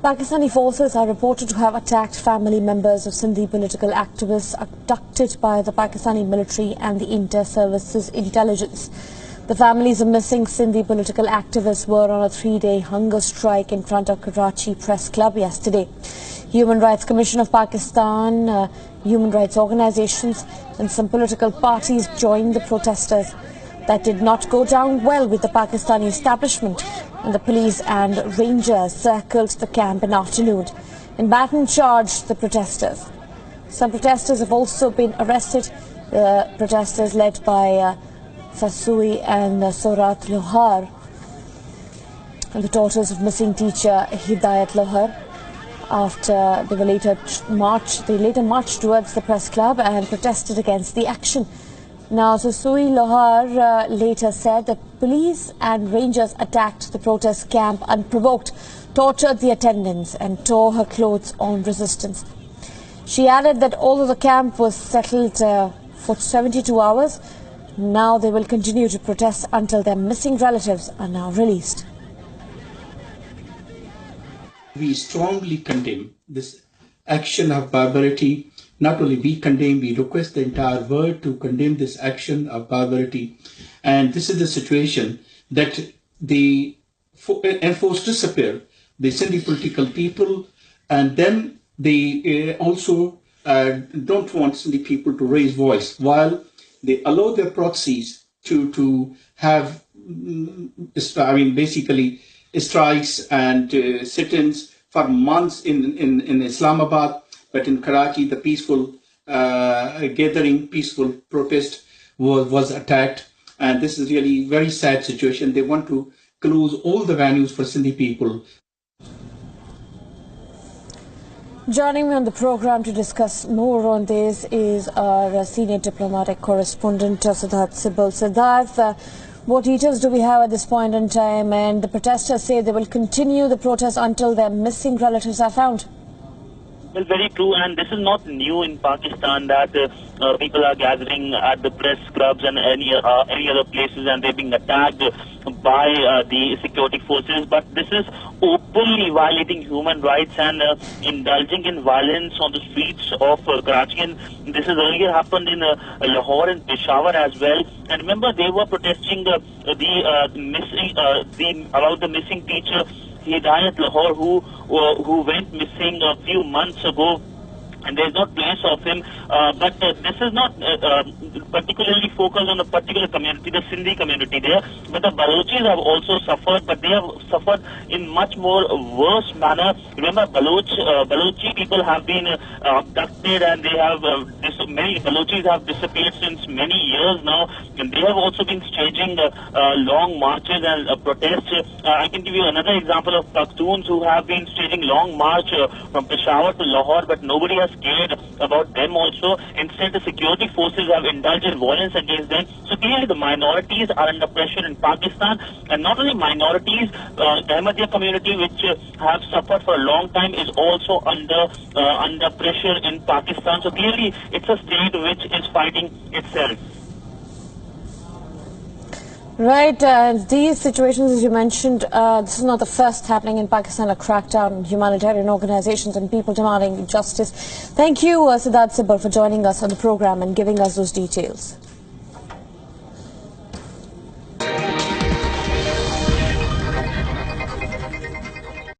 Pakistani forces are reported to have attacked family members of Sindhi political activists abducted by the Pakistani military and the inter-services intelligence. The families of missing Sindhi political activists were on a 3-day hunger strike in front of Karachi Press Club yesterday. Human Rights Commission of Pakistan, human rights organizations and some political parties joined the protesters. That did not go down well with the Pakistani establishment, and the police and rangers circled the camp in afternoon and battened charged the protesters. Some protesters have also been arrested. Protesters led by Fasui and Sorat Lohar, and the daughters of missing teacher Hidayat Lohar. After they later marched towards the press club and protested against the action. Now, Fasui Lohar later said that police and rangers attacked the protest camp unprovoked, tortured the attendants and tore her clothes on resistance. She added that although the camp was settled for 72 hours, now they will continue to protest until their missing relatives are now released. We strongly condemn this action of barbarity. Not only we condemn, we request the entire world to condemn this action of barbarity. And this is the situation that they enforce disappear the Sindhi political people, and then they also don't want Sindhi people to raise voice, while they allow their proxies to have, basically strikes and sit-ins for months in Islamabad. But in Karachi, the peaceful gathering, peaceful protest was attacked. And this is really a very sad situation. They want to close all the venues for Sindhi people. Joining me on the program to discuss more on this is our senior diplomatic correspondent, Siddharth Sibal. Siddharth, what details do we have at this point in time? And the protesters say they will continue the protest until their missing relatives are found. Well, very true, and this is not new in Pakistan that people are gathering at the press clubs and any other places, and they're being attacked by the security forces. But this is openly violating human rights and indulging in violence on the streets of Karachi. And this has earlier happened in Lahore and Peshawar as well. And remember, they were protesting about the missing teacher Hidayat Lohar, who went missing a few months ago, and there's no trace of him. But this is not particularly focused on a particular community, the Sindhi community there. But the Balochis have also suffered, but they have suffered in much more worse manner. Remember, Balochi people have been abducted, and they have many Balochis have disappeared since many years now, and they have also been staging long marches and protests. I can give you another example of Pakhtuns who have been staging long march from Peshawar to Lahore, but nobody has cared about them also. Instead, the security forces have indulged in violence against them. So clearly the minorities are under pressure in Pakistan, and not only minorities, the Ahmadiyya community, which have suffered for a long time, is also under pressure in Pakistan. So clearly it's a state which is fighting itself. Right, these situations, as you mentioned, this is not the first happening in Pakistan, a crackdown on humanitarian organizations and people demanding justice. Thank you, Siddharth Sibal, for joining us on the program and giving us those details.